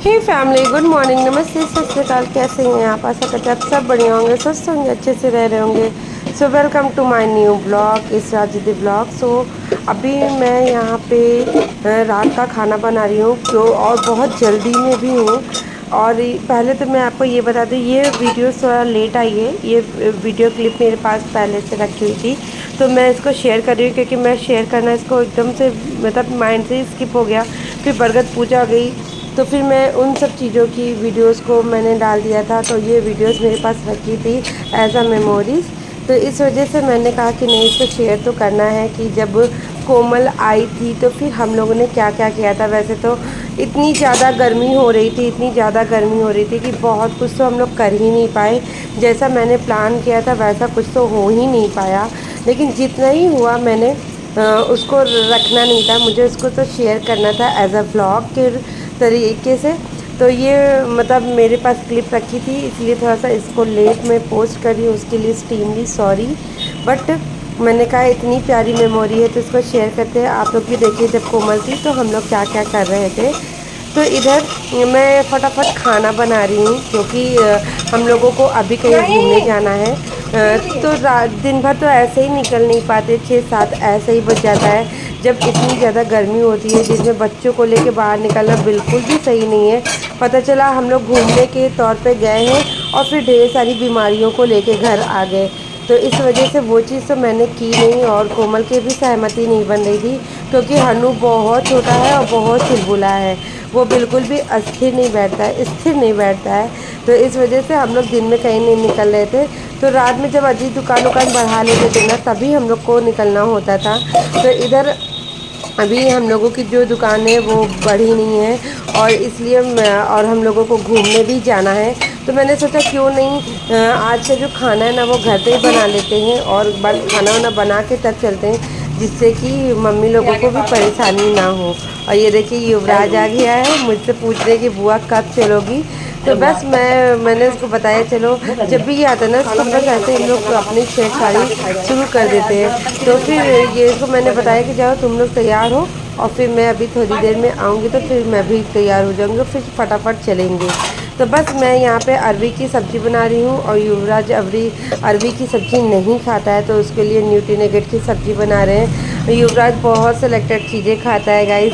हे family, good morning, नमस्ते, सत श्री अकाल। कैसे हैं आप? आशा करते आप सब बढ़िया होंगे, स्वस्थ होंगे, अच्छे से रह रहे होंगे। So welcome to my new blog, इस राजदी ब्लॉग। सो अभी मैं यहाँ पे रात का खाना बना रही हूँ जो और बहुत जल्दी में भी हूँ। और पहले तो मैं आपको ये बता दूँ, ये वीडियो थोड़ा लेट आई है। ये वीडियो क्लिप मेरे पास पहले से रखी हुई थी, तो मैं इसको शेयर कर रही हूँ क्योंकि मैं शेयर करना इसको एकदम से मतलब माइंड से स्किप हो गया। फिर बरगद पूजा गई तो फिर मैं उन सब चीज़ों की वीडियोस को मैंने डाल दिया था, तो ये वीडियोस मेरे पास रखी थी एज अ मेमोरीज़। तो इस वजह से मैंने कहा कि नहीं, इसको शेयर तो करना है कि जब कोमल आई थी तो फिर हम लोगों ने क्या क्या किया था। वैसे तो इतनी ज़्यादा गर्मी हो रही थी, इतनी ज़्यादा गर्मी हो रही थी कि बहुत कुछ तो हम लोग कर ही नहीं पाए। जैसा मैंने प्लान किया था वैसा कुछ तो हो ही नहीं पाया, लेकिन जितना ही हुआ मैंने उसको रखना नहीं था, मुझे उसको तो शेयर करना था एज अ व्लॉग के तरीके से। तो ये मतलब मेरे पास क्लिप रखी थी, इसलिए थोड़ा सा इसको लेट में पोस्ट करी, उसके लिए एक्सट्रीमली सॉरी। बट मैंने कहा इतनी प्यारी मेमोरी है तो इसको शेयर करते हैं। आप लोग भी देखिए, जब कोमल थी तो हम लोग क्या क्या कर रहे थे। तो इधर मैं फटाफट खाना बना रही हूँ क्योंकि हम लोगों को अभी कहीं घूमने जाना है। तो दिन भर तो ऐसे ही निकल नहीं पाते, 6-7 ऐसे ही बच जाता है जब इतनी ज़्यादा गर्मी होती है, जिसमें बच्चों को लेके बाहर निकलना बिल्कुल भी सही नहीं है। पता चला हम लोग घूमने के तौर पे गए हैं और फिर ढेर सारी बीमारियों को लेके घर आ गए। तो इस वजह से वो चीज़ तो मैंने की नहीं, और कोमल की भी सहमति नहीं बन रही थी क्योंकि हनु बहुत छोटा है और बहुत चुलबुला है। वो बिल्कुल भी अस्थिर नहीं बैठता है, स्थिर नहीं बैठता है। तो इस वजह से हम लोग दिन में कहीं नहीं निकल रहे थे। तो रात में जब अजीत दुकान बढ़ा लेते थे ना, तभी हम लोग को निकलना होता था। तो इधर अभी हम लोगों की जो दुकान है वो बढ़ी नहीं है, और इसलिए और हम लोगों को घूमने भी जाना है। तो मैंने सोचा क्यों नहीं आज का जो खाना है ना वो घर पे ही बना लेते हैं, और खाना वाना बना के तब चलते हैं, जिससे कि मम्मी लोगों को भी परेशानी ना हो। और ये देखिए युवराज आ गया है, मुझसे पूछ रहे कि बुआ कब चलोगी। तो बस मैंने उसको बताया चलो, जब भी ये आता है ना तो बस ऐसे हम लोग अपनी छेड़छाड़ी शुरू कर देते हैं। तो फिर ये इसको मैंने बताया कि जाओ तुम लोग तैयार हो, और फिर मैं अभी थोड़ी देर में आऊँगी तो फिर मैं भी तैयार हो जाऊँगी, फिर फटाफट चलेंगे। तो बस मैं यहाँ पे अरवी की सब्ज़ी बना रही हूँ, और युवराज अरवी की सब्ज़ी नहीं खाता है, तो उसके लिए न्यूट्री नगेट की सब्ज़ी बना रहे हैं। युवराज बहुत सेलेक्टेड चीज़ें खाता है गाइस,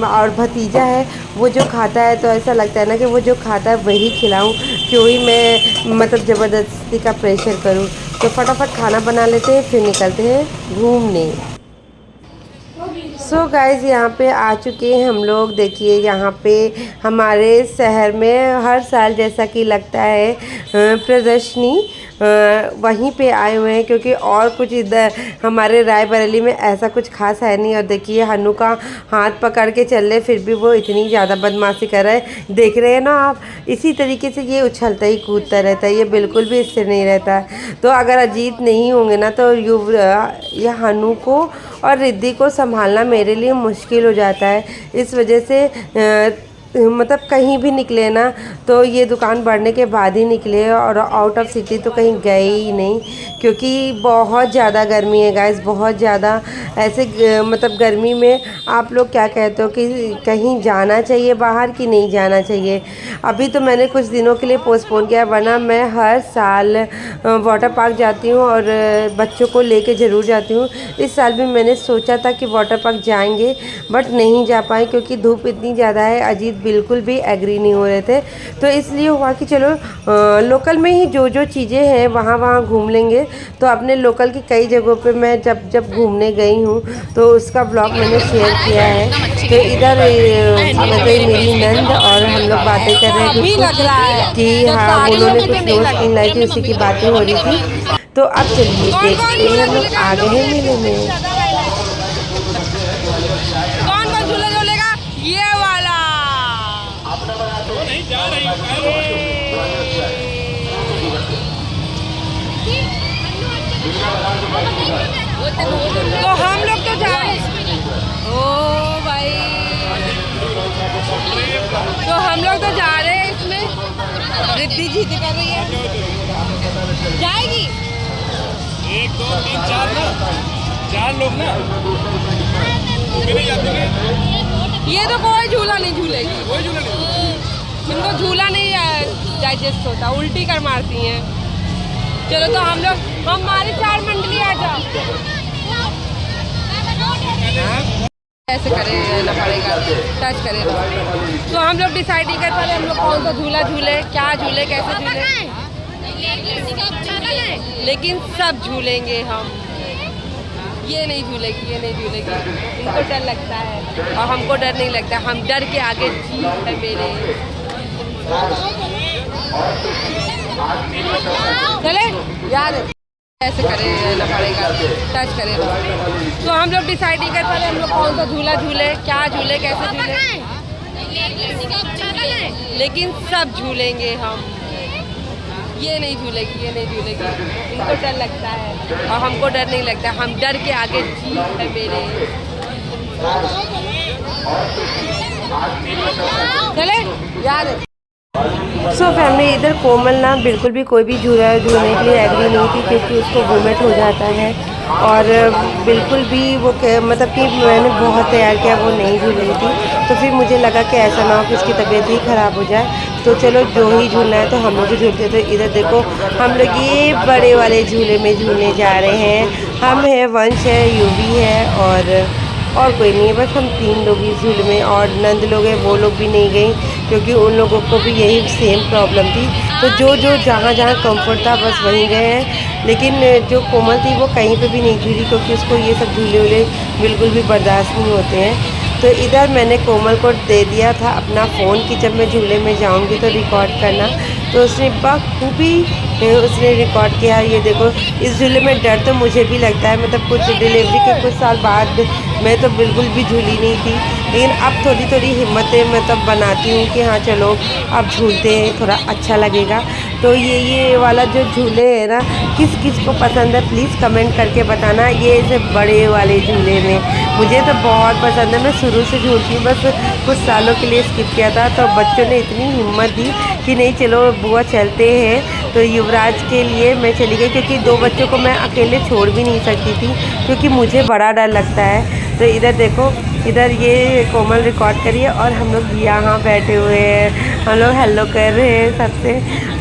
और भतीजा है वो जो खाता है तो ऐसा लगता है ना कि वो जो खाता है वही खिलाऊं, क्यों ही मैं मतलब ज़बरदस्ती का प्रेशर करूं। तो फटाफट खाना बना लेते हैं, फिर निकलते हैं घूमने। सो गाइज़ यहाँ पे आ चुके हैं हम लोग। देखिए यहाँ पे हमारे शहर में हर साल जैसा कि लगता है प्रदर्शनी, वहीं पे आए हुए हैं क्योंकि और कुछ इधर हमारे रायबरेली में ऐसा कुछ खास है नहीं। और देखिए हनु का हाथ पकड़ के चल रहे, फिर भी वो इतनी ज़्यादा बदमाशी कर रहा है, देख रहे हैं ना आप। इसी तरीके से ये उछलता ही कूदता रहता है, ये बिल्कुल भी स्थिर नहीं रहता है। तो अगर अजीत नहीं होंगे ना तो ये हनु को और रिद्धि को संभालना मेरे लिए मुश्किल हो जाता है। इस वजह से मतलब कहीं भी निकले ना तो ये दुकान बढ़ने के बाद ही निकले, और आउट ऑफ सिटी तो कहीं गए ही नहीं क्योंकि बहुत ज़्यादा गर्मी है गाइस, बहुत ज़्यादा। ऐसे मतलब गर्मी में आप लोग क्या कहते हो कि कहीं जाना चाहिए बाहर कि नहीं जाना चाहिए? अभी तो मैंने कुछ दिनों के लिए पोस्टपोन किया, वरना मैं हर साल वाटर पार्क जाती हूँ और बच्चों को लेके ज़रूर जाती हूँ। इस साल भी मैंने सोचा था कि वाटर पार्क जाएंगे, बट नहीं जा पाए क्योंकि धूप इतनी ज़्यादा है। अजीत बिल्कुल भी एग्री नहीं हो रहे थे, तो इसलिए हुआ कि चलो लोकल में ही जो जो चीज़ें हैं वहाँ घूम लेंगे। तो अपने लोकल की कई जगहों पे मैं जब घूमने गई हूँ तो उसका ब्लॉग मैंने शेयर किया है। तो इधर मतलब मेरी नंद और हम लोग बातें कर रहे थे कि हाँ उन्होंने कुछ नोट्स नहीं लाई थी, उसी की बातें हो रही थी। तो अब चलिए देखते हैं, हम लोग आ गए हैं मेले में। कौन कौन झूला झूलेगा? ये वाला नहीं जा रही तो हम लोग तो जा रहे हैं। ओ भाई, तो हम लोग तो जा रहे हैं इसमें। रिद्धि जीत कर रही है। 4 लोग ना ये तो कोई झूला नहीं झूलेगी, कोई झूला नहीं। इनको झूला नहीं डाइजेस्ट होता, उल्टी कर मारती हैं। चलो तो हम लोग हमारी 4 मंडली आ जाओ। ऐसे करेगा पड़ेगा, टच करेगा। तो हम लोग डिसाइड नहीं कर पा रहे हम लोग कौन सा झूला झूले, क्या झूले, कैसे झूले, लेकिन सब झूलेंगे हम। ये नहीं झूलेगी, ये नहीं झूलेगी, इनको डर लगता है और हमको डर नहीं लगता। हम डर के आगे जीत है मेरे। चले यार, ऐसे करेगा पड़ेगा, टच करेगा। तो हम लोग डिसाइड नहीं कर पा रहे हम लोग कौन सा झूला झूले, क्या झूले, कैसे झूले, लेकिन सब झूलेंगे हम। ये नहीं झूलेगी, ये नहीं झूलेगी, इनको डर लगता है और हमको डर नहीं लगता। हम डर के आगे जीत है मेरे। चले यार। सो फैमिली, इधर कोमल ना बिल्कुल भी कोई भी झूला झूलने के लिए एग्री नहीं थी, क्योंकि उसको वोमिट हो जाता है और बिल्कुल भी वो मतलब कि मैंने बहुत तैयार किया, वो नहीं झूल रही थी। तो फिर मुझे लगा कि ऐसा ना हो कि उसकी तबीयत ही ख़राब हो जाए, तो चलो जो ही झूलना है तो हम लोग ही झूलते। तो इधर देखो हम लोग ये बड़े वाले झूले में झूलने जा रहे हैं। हम है, वंश है, यूवी है और कोई नहीं है, बस हम 3 लोग इस झूले में। और नंद लोग हैं, वो लोग भी नहीं गई, क्योंकि उन लोगों को भी यही सेम प्रॉब्लम थी। तो जो जहाँ कंफर्ट था बस वहीं गए हैं। लेकिन जो कोमल थी वो कहीं पे भी नहीं झूली, क्योंकि उसको ये सब झूले वूले बिल्कुल भी बर्दाश्त नहीं होते हैं। तो इधर मैंने कोमल को दे दिया था अपना फ़ोन कि जब मैं झूले में जाऊंगी तो रिकॉर्ड करना। तो उसने बखूबी उसने रिकॉर्ड किया। ये देखो, इस झूले में डर तो मुझे भी लगता है, मतलब कुछ डिलीवरी के कुछ साल बाद मैं तो बिल्कुल भी झूली नहीं थी, लेकिन अब थोड़ी थोड़ी हिम्मतें मतलब बनाती हूँ कि हाँ चलो अब झूलते हैं, थोड़ा अच्छा लगेगा। तो ये वाला जो झूले है ना, किस किस को पसंद है प्लीज़ कमेंट करके बताना। ये ऐसे बड़े वाले झूले में मुझे तो बहुत पसंद है, मैं शुरू से झूलती हूँ, बस कुछ सालों के लिए स्किप किया था। तो बच्चों ने इतनी हिम्मत दी कि नहीं चलो बुआ चलते हैं। तो युवराज के लिए मैं चली गई, क्योंकि 2 बच्चों को मैं अकेले छोड़ भी नहीं सकती थी, क्योंकि मुझे बड़ा डर लगता है। तो इधर देखो, इधर ये कोमल रिकॉर्ड करिए और हम लोग यहाँ बैठे हुए हैं, हम लोग हेलो कर रहे हैं सबसे,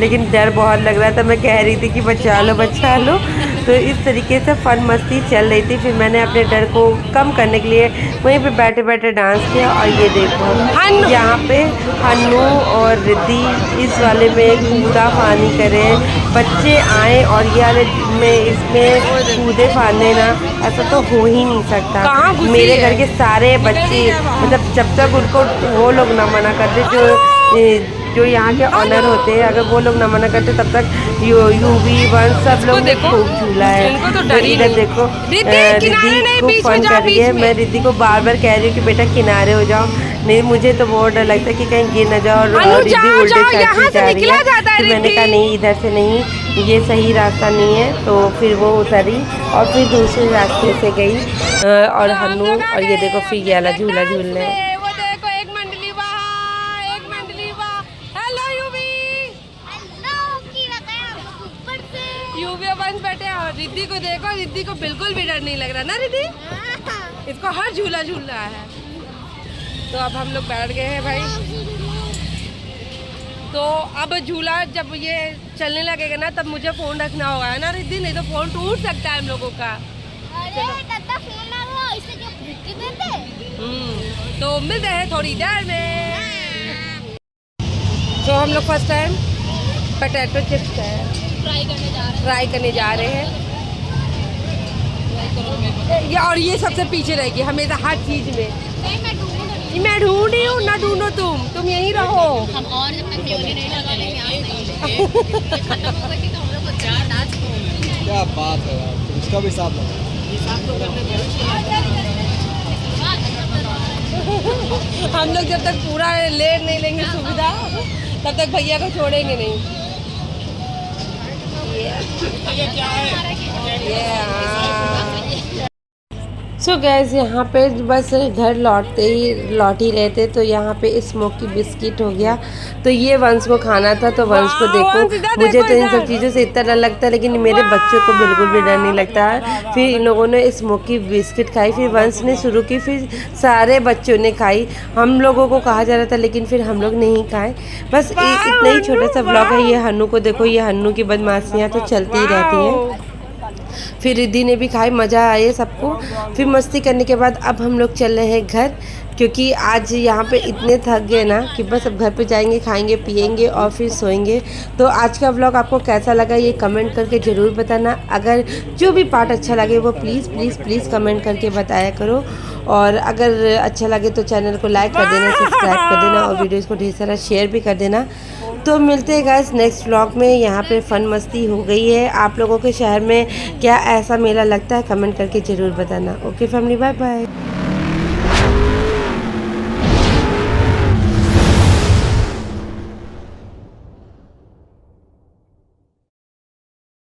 लेकिन डर बहुत लग रहा था। मैं कह रही थी कि बचा लो। तो इस तरीके से फन मस्ती चल रही थी। फिर मैंने अपने डर को कम करने के लिए वहीं पे बैठे बैठे डांस किया। और ये देखो यहाँ पे हन्नू और रिद्धि इस वाले में कूदा फानी करे, बच्चे आए और ये वाले में इसमें कूदे फाने ना, ऐसा तो हो ही नहीं सकता। मेरे घर के सारे बच्चे मतलब जब तक उनको वो लोग ना मना करते, जो यहाँ के ऑनर होते हैं, अगर वो लोग ना मना करते तब तक यूवी वन सब लोग ने खूब झूला है। तो इधर देखो रिद्धि खूब फन कर रही है। मैं रिद्धि को बार बार कह रही हूँ कि बेटा किनारे हो जाओ, नहीं मुझे तो बहुत डर लगता है कि कहीं गिर न जाओ। और रिद्धि उल्टे साइड जा रही है। तो मैंने कहा नहीं, इधर से नहीं, ये सही रास्ता नहीं है। तो फिर वो उतरी और फिर दूसरे रास्ते से गई और हन्नू और ये देखो फिर ये वाला झूला झूलने। बैठे और रिद्धि को देखो, रिद्धि को बिल्कुल भी डर नहीं लग रहा ना रिद्धि, इसको हर झूला झूल रहा है। तो अब हम लोग बैठ गए हैं भाई। तो अब झूला जब ये चलने लगेगा ना तब मुझे फोन रखना होगा, है ना रिद्धि, नहीं तो फोन टूट सकता है हम लोगों का। तो मिलते हैं थोड़ी देर में। तो हम लोग first time potato chips try करने जा रहे हैं। और ये सबसे पीछे रहेगी हमेशा हर चीज में। मैं ढूंढ रही हूँ, ना ढूंढो तुम यहीं रहो। हम और जब तक म्यूजिक नहीं लगा लेंगे आप नहीं लेंगे। क्या बात है यार, इसका भी हिसाब हम लोग जब तक पूरा लेट नहीं लेंगे सुविधा तब तक भैया को छोड़ेंगे नहीं। सो गैस यहाँ पे बस घर लौट ही रहे थे, तो यहाँ पे स्मोकी बिस्किट हो गया। तो ये वंश को खाना था, तो वंश को देखो, मुझे तो इन सब चीज़ों से इतना डर लगता है, लेकिन मेरे बच्चों को बिल्कुल भी डर नहीं लगता है। फिर इन लोगों ने स्मोकी बिस्किट खाई, फिर वंश ने शुरू की, फिर सारे बच्चों ने खाई। हम लोगों को कहा जा रहा था, लेकिन फिर हम लोग नहीं खाए। बस इतना ही छोटा सा ब्लॉग है। ये हन्नू को देखो, ये हन्नू की बदमाशियाँ तो चलती ही रहती हैं। फिर रिद्धि ने भी खाई, मज़ा आया सबको। फिर मस्ती करने के बाद अब हम लोग चल रहे हैं घर, क्योंकि आज यहाँ पे इतने थक गए ना कि बस अब घर पे जाएंगे, खाएंगे, पिएंगे और फिर सोएंगे। तो आज का व्लॉग आपको कैसा लगा ये कमेंट करके ज़रूर बताना। अगर जो भी पार्ट अच्छा लगे वो प्लीज़ प्लीज़ प्लीज़ कमेंट करके बताया करो। और अगर अच्छा लगे तो चैनल को लाइक कर देना, सब्सक्राइब कर देना और वीडियोज़ को ढेर सारा शेयर भी कर देना। तो मिलते हैं गाइस नेक्स्ट व्लॉग में। यहाँ पे फन मस्ती हो गई है। आप लोगों के शहर में क्या ऐसा मेला लगता है, कमेंट करके ज़रूर बताना। Okay family, bye bye.